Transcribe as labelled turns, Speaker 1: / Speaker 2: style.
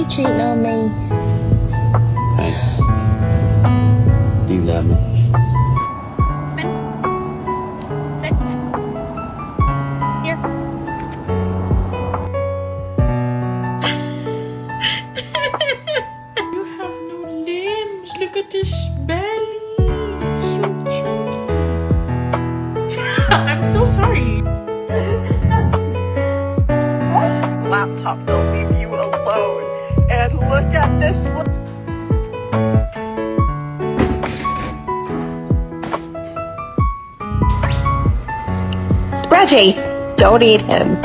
Speaker 1: you cheating on me?
Speaker 2: Hey. Do you love me?
Speaker 3: Sit. Here.
Speaker 4: You have no limbs. Look at this belly. So chunky. I'm so sorry.
Speaker 5: Laptop will leave you alone. And look at this.
Speaker 6: Reggie, don't eat him.